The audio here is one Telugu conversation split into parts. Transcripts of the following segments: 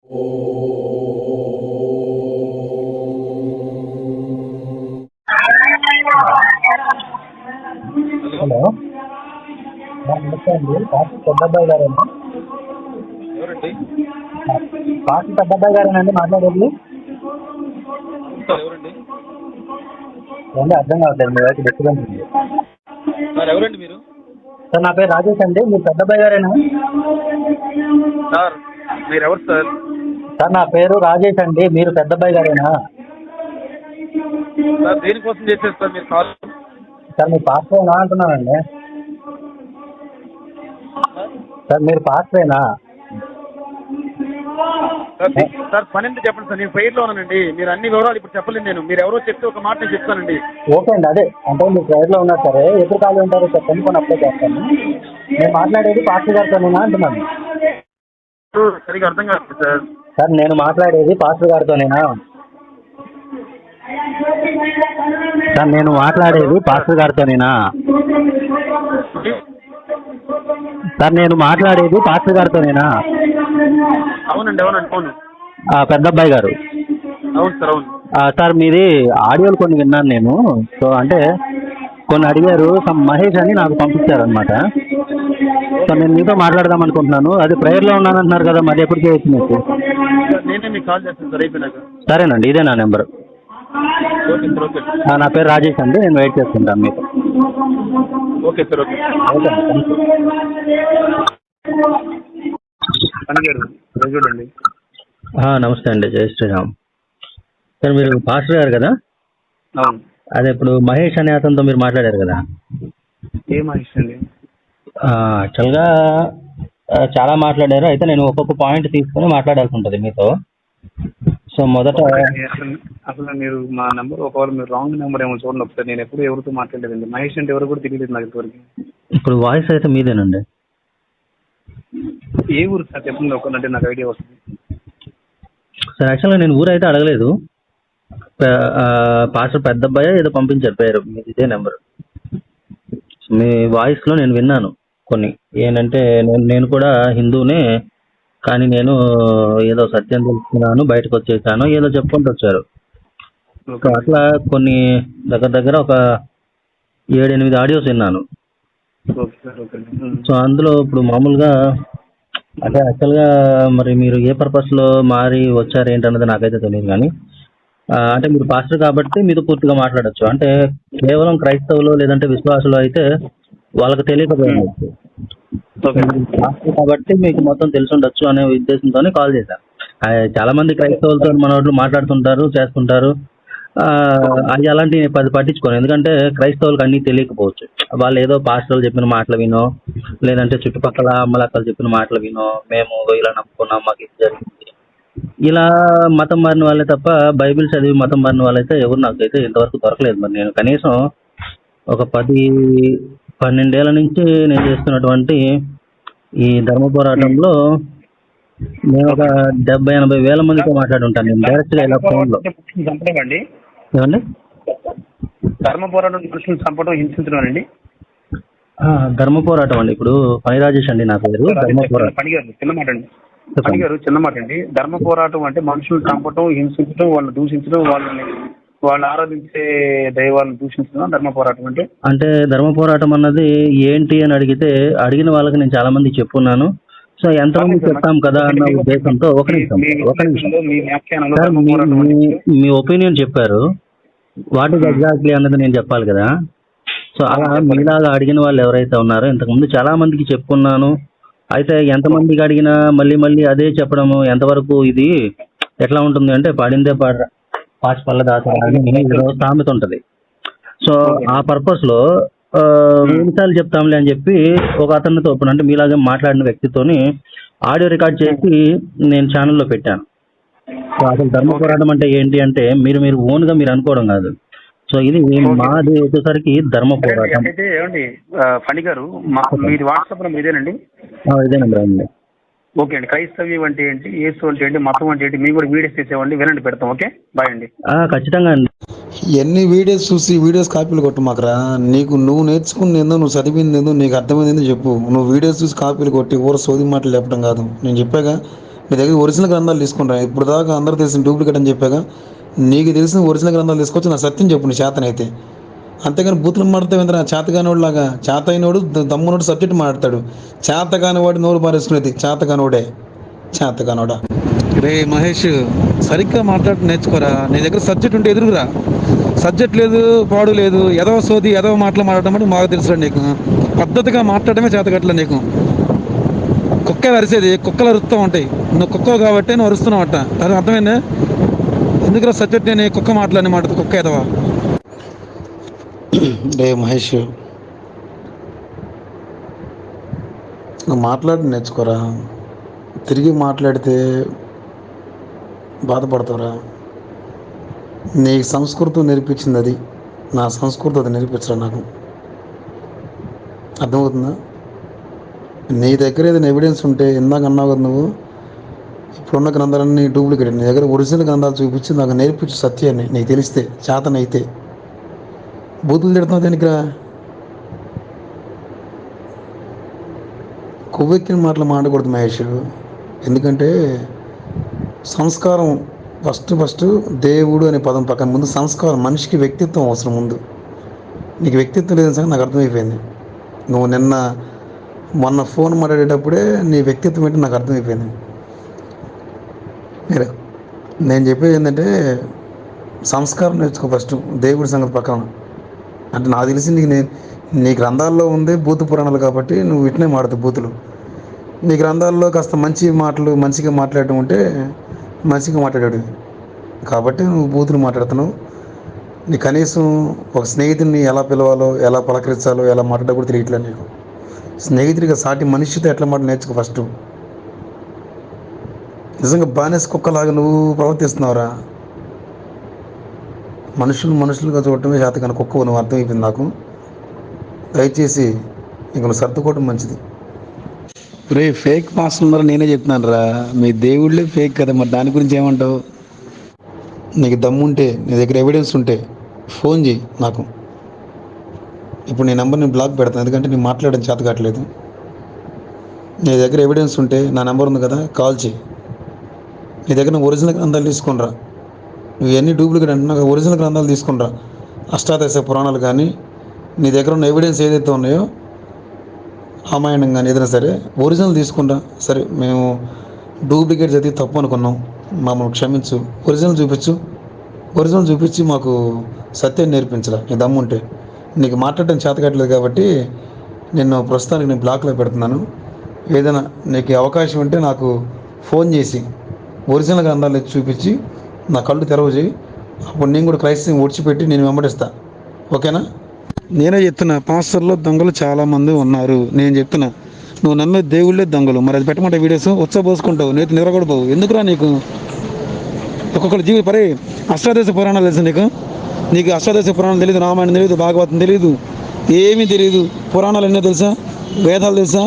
హలో, నమస్తే అండి. కాశీ పెద్దబ్బాయి గారేనా? ఎవరండి? కాశీ పెద్దబ్బాయి గారేనండి మాట్లాడేది? సార్ ఎవరండి? ఏంటి అర్థం కావట్లేదు, మీ వైపు డిస్టర్బెన్స్ ఉంది. సార్ ఎవరండి మీరు? సార్ నా పేరు రాజేష్ అండి. మీరు పెద్దబ్బాయి గారేనా? సార్ మీరు ఎవరు సార్? సార్ నా పేరు రాజేష్ అండి. మీరు పెద్దబ్బాయి గారేనా? సార్ దేనికోసం చేశారు సార్ మీరు కాల్? సార్ మీరు పాస్టరేనా అంటున్నానండి. సార్ మీరు పాస్టరేనా? సార్ పని ఎంత చెప్పండి సార్. నేను ఫైర్లో ఉన్నానండి. మీరు అన్ని వివరాలు ఇప్పుడు చెప్పలేదు. మీరు ఎవరో చెప్తే ఒక మాట నేను చెప్తానండి. ఓకే అండి, అదే అంటే మీరు ప్రైవేట్లో ఉన్నారు సరే, ఎప్పుడు ఖాళీ ఉంటారో చెప్పండి, కొన్ని అప్లై చేస్తాను. నేను మాట్లాడేది పాస్టర్ గారితోనేనా అంటున్నాను. సరిగా అర్థం కాదు సార్. సార్ నేను మాట్లాడేది పాస్టర్ గారితోనేనా? సార్ నేను మాట్లాడేది పాస్టర్ గారితోనేనా? సార్ నేను మాట్లాడేది పాస్టర్ గారితోనేనా? అవునండి అవును. పెద్దబ్బాయి గారు. అవును సార్ అవును. సార్ మీది ఆడియోలు కొన్ని విన్నాను నేను. సో అంటే కొన్ని అడిగారు, మహేష్ అని నాకు పంపించారనమాట. సో నేను మీతో మాట్లాడదాం అనుకుంటున్నాను. అది ప్రేయర్లో ఉన్నానంటున్నారు కదా, మరి ఎప్పుడు చేయొచ్చు మీకు? నేనే మీకు కాల్ చేస్తాను సార్ అయిపోయినాక. సరేనండి, ఇదే నా నెంబర్. Okay sir okay. నా పేరు రాజేష్ అండి. నేను వెయిట్ చేస్తుంటాను మీకు. Okay sir okay. ఓకే అండి, థ్యాంక్ యూ. చూడండి. నమస్తే అండి, జై శ్రీరామ్. సార్ మీరు పాస్టర్ గారు కదా? అవును. అదే ఇప్పుడు మహేష్ అనే అతనితో మీరు మాట్లాడారు కదా? ఏ మహేష్ అండి? యాక్చువల్గా చాలా మాట్లాడారు. అయితే నేను ఒక్కొక్క పాయింట్ తీసుకొని మాట్లాడాల్సి ఉంటుంది మీతో. సో మొదట అసలు మీరు మా నెంబర్ ఒకవేళ మీరు రాంగ్ నెంబర్ ఏమో చూడండి ఒకసారి. నేను ఎప్పుడు ఎవరితో మాట్లాడలేదండి. మహేష్ అంటే ఎవరు కూడా తెలియలేదు నాకు ఇంతవరకు. ఇప్పుడు వాయిస్ అయితే మీదేనండి. ఏ ఊరు సార్ చెప్పండి ఒకనంటే నాకు ఐడియా వస్తుంది. సార్ యాక్చువల్గా నేను ఊరు అయితే అడగలేదు. పాస్టర్ పెద్దబ్బాయి ఏదో పంపించారు పేరు, మీది ఇదే నెంబర్. మీ వాయిస్లో నేను విన్నాను కొన్ని. ఏంటంటే నేను కూడా హిందూనే, కానీ నేను ఏదో సత్యం తెలుసుకున్నాను, బయటకు వచ్చేసాను, ఏదో చెప్పుకుంటూ వచ్చారు. సో అట్లా కొన్ని దగ్గర ఒక 7-8 ఆడియోస్ విన్నాను. సో అందులో ఇప్పుడు మామూలుగా అంటే యాక్చువల్గా మరి మీరు ఏ పర్పస్లో మారి వచ్చారు ఏంటన్నది నాకైతే తెలియదు. కానీ అంటే మీరు పాస్టర్ కాబట్టి మీతో పూర్తిగా మాట్లాడచ్చు. అంటే కేవలం క్రైస్తవులు లేదంటే విశ్వాసులు అయితే వాళ్ళకి తెలియకపోవచ్చు. పాస్టర్ కాబట్టి మీకు మొత్తం తెలిసి ఉండొచ్చు అనే ఉద్దేశంతోనే కాల్ చేశాను. చాలా మంది క్రైస్తవులతో మన వాళ్ళు మాట్లాడుతుంటారు, చేస్తుంటారు. అది అలాంటివి పట్టించుకోను. ఎందుకంటే క్రైస్తవులకు అన్నీ తెలియకపోవచ్చు. వాళ్ళు ఏదో పాస్టర్లు చెప్పిన మాటలు వినో, లేదంటే చుట్టుపక్కల అమ్మలక్కలు చెప్పిన మాటలు వినో, మేము ఇలా నమ్ముకున్నాం, మాకు ఇది జరిగింది, ఇలా మతం మారిన వాళ్ళే తప్ప బైబిల్ చదివి మతం మారిన వాళ్ళైతే ఎవరు నాకైతే ఇంతవరకు దొరకలేదు. మరి నేను కనీసం ఒక 10-12 ఏళ్ల నుంచి నేను చేస్తున్నటువంటి ఈ ధర్మ పోరాటంలో నేను ఒక 70-80 వేల మందితో మాట్లాడి ఉంటాను నేను డైరెక్ట్గా ఇలా ఫోన్లో. ఏమండి? ధర్మ పోరాటం మనుషులు చంపడం హింసించడం అండి. ధర్మ పోరాటం అండి. ఇప్పుడు పని రాజేష్ అండి నా పేరు. ధర్మ పోరాటం. పనిగారు చిన్న మాట అండి. ధర్మ పోరాటం అంటే మనుషులు చంపటం, హింసించడం, వాళ్ళని దూషించడం, వాళ్ళు ఆరాధించే దైవాలను దూషించడం ధర్మ పోరాటం అంటే. అంటే ధర్మ పోరాటం అన్నది ఏంటి అని అడిగితే, అడిగిన వాళ్ళకి నేను చాలా మందికి చెప్పున్నాను. సో ఎంతమంది చెప్తాం కదా అన్న ఉద్దేశంతో ఒక నిమిషం సార్, మీ ఒపీనియన్ చెప్పారు, వాట్ ఇస్ ఎగ్జాక్ట్లీ అన్నది నేను చెప్పాలి కదా. సో అలా మీలాగా అడిగిన వాళ్ళు ఎవరైతే ఉన్నారో ఇంతకుముందు చాలా మందికి చెప్పుకున్నాను. అయితే ఎంతమందికి అడిగినా మళ్ళీ అదే చెప్పడము ఎంతవరకు ఇది ఎట్లా ఉంటుంది అంటే, పాడిందే పాచి పళ్ళ దాచాలని సామెత ఉంటుంది. సో ఆ పర్పస్లో ఎన్నిసార్లు చెప్తాంలే అని చెప్పి ఒక అతనితో అంటే మీలాగే మాట్లాడిన వ్యక్తితోని ఆడియో రికార్డ్ చేసి నేను ఛానల్లో పెట్టాను. సో అసలు ధర్మ పోరాటం అంటే ఏంటి అంటే మీరు ఓన్గా మీరు అనుకోవడం కాదు. సో ఇది మాది వచ్చేసరికి ధర్మ పోరాటం. అయితే ఏమండి ఫణి గారు, మీది వాట్సాప్ నెంబర్ ఇదేనండి? ఇదేనండి అండి. ఓకే అండి. క్రైస్తవ్యం అంటే ఏంటి, యేసు అంటే ఏంటి, మతం అంటే ఏంటి, మేము కూడా వీడియోస్ చేసేవండి, వినండి, పెడతాం. ఓకే, బాయ్ అండి. ఖచ్చితంగా అండి. ఎన్ని వీడియోస్ చూసి వీడియోస్ కాపీలు కొట్టు మాకురా. నువ్వు నేర్చుకుని ఏందో, నువ్వు చదివింది ఏందో, నీకు అర్థమైంది ఏందో చెప్పు. నువ్వు వీడియోస్ చూసి కాపీలు కొట్టి ఊర సోది మాటలు చెప్పడం కాదు. నేను చెప్పాగా, మీ దగ్గర ఒరిజినల్ గ్రంథాలు తీసుకుంటా. ఇప్పుడు దాకా అందరూ తెలిసిన డూప్లికేట్ అని చెప్పాక నీకు తెలిసిన ఒరిజినల్ గ్రంథాలు తీసుకొచ్చి నా సత్యం చెప్పు నీ చేతనైతే. అంతేగాని బూతులు మాడతావు నా చేతగానివాడు లాగా. చేత అయినోడు దమ్మునోడు సబ్జెక్ట్ మాట్లాడతాడు. చేతగాని వాడు నోరు పారేసుకునేది చేతగానోడే. చేతగానోడా రే మహేష్, సరిగ్గా మాట్లాడి నేర్చుకోరా. నీ దగ్గర సబ్జెక్ట్ ఉంటే ఎదురురా. సబ్జెక్ట్ లేదు, పాడు లేదు, ఎదవ సోది ఎదవ మాటలు మాట్లాడడం అంటే మాకు తెలుసురా నీకు. పద్ధతిగా మాట్లాడటమే చేతగట్ల నీకు. కుక్కలు అరిసేది కుక్కలు అరుస్తూ ఉంటాయి. నువ్వు కుక్క కాబట్టి నువ్వు అరుస్తున్నావు అట్ట. అది అర్థమైందా? ఎందుకురా సబ్జెక్ట్ నేను కుక్క మాట్లాడిన మాట కుక్క ఎదవా. రే మహేష్, నువ్వు మాట్లాడి నేర్చుకోరా. తిరిగి మాట్లాడితే బాధపడతావురా. నీ సంస్కృతి నేర్పించింది అది. నా సంస్కృతి అది నేర్పించరా నాకు. అర్థమవుతుందా? నీ దగ్గర ఏదైనా ఎవిడెన్స్ ఉంటే, ఇందాక అన్నావు కదా నువ్వు, ఇప్పుడున్న గ్రంథాలన్నీ డూప్లికేట్. నీ దగ్గర ఒరిజినల్ గ్రంథాలు చూపించి నాకు నేర్పించు సత్యాన్ని. నీకు తెలిస్తే చేతనైతే. బూతులు తిడుతున్నావు దానికిరా. కొవ్వెక్కిన మాటలు మాడకూడదు మహేష్. ఎందుకంటే సంస్కారం ఫస్ట్ దేవుడు అనే పదం పక్కన ముందు సంస్కారం. మనిషికి వ్యక్తిత్వం అవసరం ముందు. నీకు వ్యక్తిత్వం లేదని సంగతి నాకు అర్థమైపోయింది. నువ్వు మొన్న ఫోన్ మాట్లాడేటప్పుడే నీ వ్యక్తిత్వం ఏంటో నాకు అర్థమైపోయింది. నేను చెప్పేది ఏంటంటే సంస్కారం నేర్చుకో ఫస్ట్, దేవుడి సంగతి పక్కన. అంటే నాకు తెలిసి నీ గ్రంథాల్లో ఉంది బూతు పురాణాలు కాబట్టి నువ్వు ఇట్నే మాడతావు బూతులు. నీ గ్రంథాల్లో కాస్త మంచి మాటలు మంచిగా మాట్లాడటం ఉంటే మంచిగా మాట్లాడాడు కాబట్టి నువ్వు బూతులు మాట్లాడుతున్నావు. నీ కనీసం ఒక స్నేహితుడిని ఎలా పిలవాలో, ఎలా పలకరించాలో, ఎలా మాట్లాడ కూడా తెలియట్లేదు నీకు. స్నేహితుడిగా సాటి మనిషితో ఎట్లా మాట నేర్చుకో ఫస్ట్. నిజంగా బానిస కుక్కలాగా నువ్వు ప్రవర్తిస్తున్నావురా. మనుషులుగా చూడటమే శాతకాని కుక్కవు నువ్వు. అర్థమైపోయింది నాకు. దయచేసి ఇంక నువ్వు సర్దుకోవటం మంచిది. రే ఫేక్ మాస్టర్ ఉన్నారా? నేనే చెప్తున్నాను రా, మీ దేవుళ్ళే ఫేక్ కదా. మరి దాని గురించి ఏమంటావు? నీకు దమ్ముంటే, నీ దగ్గర ఎవిడెన్స్ ఉంటే ఫోన్ చేయి నాకు. ఇప్పుడు నీ నెంబర్ నేను బ్లాక్ పెడతాను, ఎందుకంటే నేను మాట్లాడడం చేత కావట్లేదు. నీ దగ్గర ఎవిడెన్స్ ఉంటే నా నెంబర్ ఉంది కదా, కాల్ చేయి. నీ దగ్గర ఒరిజినల్ గ్రంథాలు తీసుకునిరా. నువ్వు ఎన్ని డూప్లికేట్ అంటే నాకు ఒరిజినల్ గ్రంథాలు తీసుకునిరా. అష్టాదశ పురాణాలు కానీ, నీ దగ్గర ఉన్న ఎవిడెన్స్ ఏదైతే ఉన్నాయో, రామాయణం కానీ ఏదైనా సరే ఒరిజినల్ తీసుకునిరా. సరే మేము డూప్లికేట్ చదివి తప్పు అనుకున్నాం, మమ్మల్ని క్షమించు. ఒరిజినల్ చూపించి మాకు సత్యం నేర్పించరా నీ దమ్ముంటే. నీకు మాట్లాడటం చేతకట్లేదు కాబట్టి ప్రస్తుతానికి నేను బ్లాక్లో పెడుతున్నాను. ఏదైనా నీకు అవకాశం ఉంటే నాకు ఫోన్ చేసి ఒరిజినల్ గ్రంథాలు చూపించి నా కళ్ళు తెరవజేయి. అప్పుడు నేను కూడా క్రైస్తవం ఓడ్చిపెట్టి నేను వెంబడిస్తా. ఓకేనా? నేనే చెప్తున్నా, పాస్టర్లో దొంగలు చాలామంది ఉన్నారు. నేను చెప్తున్నా, నువ్వు నమ్మే దేవుళ్ళే దొంగలు. మరి అది పెట్టమంటే వీడియోస్ ఉచ్చబోసుకుంటావు, నేతి నిరగొడతావు. ఎందుకురా నీకు? ఒక్కొక్కరు జీవి పరే. అష్టాదశ పురాణాలు తెలుసు నీకు అష్టాదశ పురాణాలు తెలియదు, రామాయణం తెలియదు, భాగవతం తెలియదు, ఏమీ తెలియదు. పురాణాలు ఎన్నో తెలుసా? వేదాలు తెలుసా?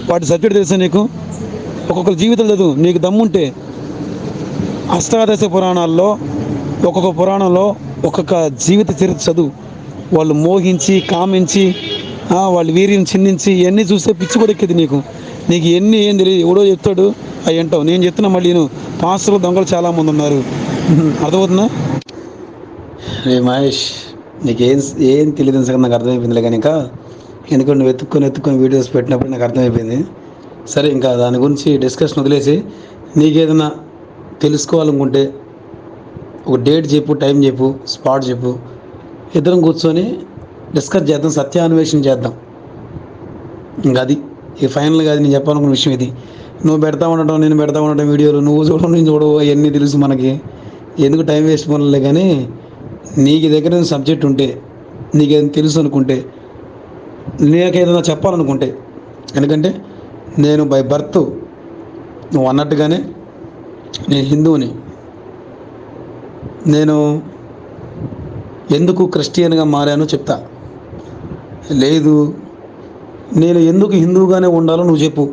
వాటి సబ్జెక్ట్ తెలుసా నీకు? ఒక్కొక్కరు జీవితాలు చదువు. నీకు దమ్ముంటే అష్టాదశ పురాణాల్లో ఒక్కొక్క పురాణంలో ఒక్కొక్క జీవిత చరిత్ర చదువు. వాళ్ళు మోహించి కామించి వాళ్ళు వీర్యం చిందించి ఇవన్నీ చూస్తే పిచ్చి కూడా ఎక్కింది నీకు ఏం తెలియదు. ఎవడో చెప్తాడు అవి వింటావు. నేను చెప్తున్నా మళ్ళీ పాస్టర్లు దొంగలు చాలామంది ఉన్నారు. అర్థమవుతుందా? రే మహేష్, ఏం తెలియదు సరే, నాకు అర్థమైపోయిందిలే. కానీ ఇంకా ఎందుకంటే నువ్వు ఎత్తుక్కొని వీడియోస్ పెట్టినప్పుడు నాకు అర్థమైపోయింది. సరే, ఇంకా దాని గురించి డిస్కషన్ వదిలేసి నీకేదైనా తెలుసుకోవాలనుకుంటే ఒక డేట్ చెప్పు, టైం చెప్పు, స్పాట్ చెప్పు. ఇద్దరం కూర్చొని డిస్కస్ చేద్దాం, సత్యాన్వేషణ చేద్దాం. ఇంకా అది ఫైనల్గా అది నేను చెప్పాలనుకున్న విషయం ఇది. నువ్వు పెడతా ఉండటం, నేను పెడతా ఉండటం వీడియోలు, నువ్వు చూడడం నేను చూడవు, అవన్నీ తెలుసు మనకి. ఎందుకు టైం వేస్ట్ పనులే. కానీ నీకు దగ్గర సబ్జెక్ట్ ఉంటే, నీకేదైనా తెలుసు అనుకుంటే, నీకేదైనా చెప్పాలనుకుంటే, ఎందుకంటే నేను బై బర్త్ నువ్వు అన్నట్టుగానే నేను హిందువుని. నేను ఎందుకు క్రిస్టియన్గా మారానో చెప్తా. లేదు, నేను ఎందుకు హిందువుగానే ఉండాలో నువ్వు చెప్పు.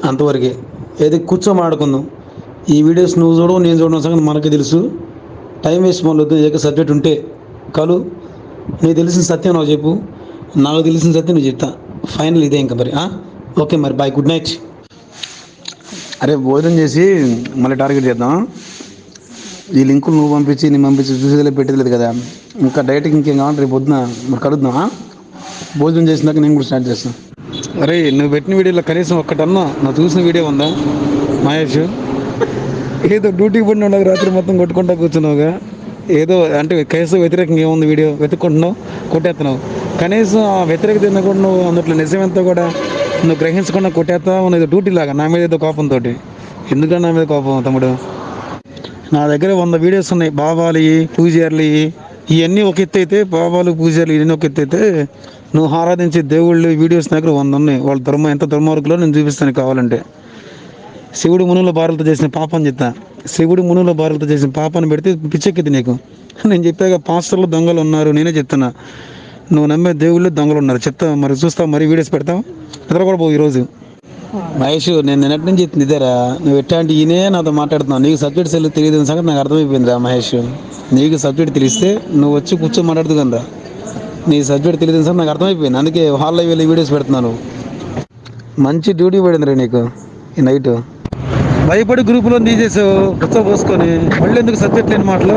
అంతవరకే. ఏది కూర్చోమాడుకుందాం. ఈ వీడియోస్ నువ్వు చూడవు, నేను చూడడం సంగతి మనకి తెలుసు. టైం వేస్ట్ మొదలవుతుంది. ఏక సబ్జెక్ట్ ఉంటే కలు. నీకు తెలిసిన సత్యం నాకు చెప్పు, నాకు తెలిసిన సత్యం నువ్వు చెప్తా. ఫైనల్ ఇదే ఇంకా మరి. ఓకే మరి, బాయ్, గుడ్ నైట్. అరే భోజనం చేసి మళ్ళీ టార్గెట్ చేద్దాం. ఈ లింకులు నువ్వు పంపించి నేను పంపించి చూసేది పెట్టేది కదా. ఇంకా డైరెక్ట్గా ఇంకేం కావాలి రేపు పొద్దున మరి కలుద్దామా? భోజనం చేసినాక నేను కూడా స్టార్ట్ చేస్తాను. అరే నువ్వు పెట్టిన వీడియోలో కనీసం ఒక్కటన్నా నువ్వు చూసిన వీడియో ఉందా మహేష్? ఏదో డ్యూటీకి పడిన వాళ్ళకి రాత్రి మొత్తం కొట్టుకుంటా కూర్చున్నావుగా. ఏదో అంటే కేసు వ్యతిరేకంగా ఏముంది వీడియో వెతుక్కుంటున్నావు, కొట్టేస్తున్నావు. కనీసం ఆ వ్యతిరేకత కూడా నువ్వు అందులో నిజమంతా కూడా నువ్వు గ్రహించకుండా కొట్టేస్తావు. నువ్వు డ్యూటీ లాగా నా మీద ఏదో కోపంతో. ఎందుకన్నా నా మీద కోపం తమ్ముడు? నా దగ్గర 100 వీడియోస్ ఉన్నాయి. బాబాలు పూజారులు ఇవన్నీ ఒక ఎత్తు అయితే, బాబాలు పూజారులు ఇవన్నీ ఒక ఎత్తు అయితే, నువ్వు ఆరాధించే దేవుళ్ళు వీడియోస్ దగ్గర 100 ఉన్నాయి. వాళ్ళ ఎంత దుర్మార్గులో నేను చూపిస్తాను కావాలంటే. శివుడు మునుల భార్యలతో చేసిన పాపని చెప్తా. శివుడు మునుల భార్యలతో చేసిన పాపాన్ని పెడితే పిచ్చెక్కింది నీకు. నేను చెప్పాక పాస్టర్లు దొంగలు ఉన్నారు, నేనే చెప్తున్నా. నువ్వు నమ్మే దేవుళ్ళు దొంగలు ఉన్నారు చెప్తా. మరి చూస్తావు, మరి వీడియోస్ పెడతావు. నిద్ర కూడా పోవు ఈరోజు. మహేష్ నేను నిన్నటి నుంచి చెప్తుంది ఇదేరా. నువ్వు ఎట్లాంటి ఈయనే నాతో మాట్లాడుతున్నావు. నీకు సబ్జెక్ట్స్ తెలియదు సంగతి నాకు అర్థమైపోయిందిరా మహేష్. నీకు సబ్జెక్ట్ తెలిస్తే నువ్వు వచ్చి కూర్చొని మాట్లాడుతూ కదరా. నీ సబ్జెక్ట్ తెలియదు సంగతి నాకు అర్థమైపోయింది. అందుకే హాల్లో వెళ్ళి వీడియోస్ పెడుతున్నాను. మంచి డ్యూటీ పడిందిరా నీకు ఈ నైట్. భయపడి గ్రూపులో తీసేసావు గుర్తు పోసుకొని. మళ్ళీ ఎందుకు సబ్జెక్ట్ లేని మాటలు?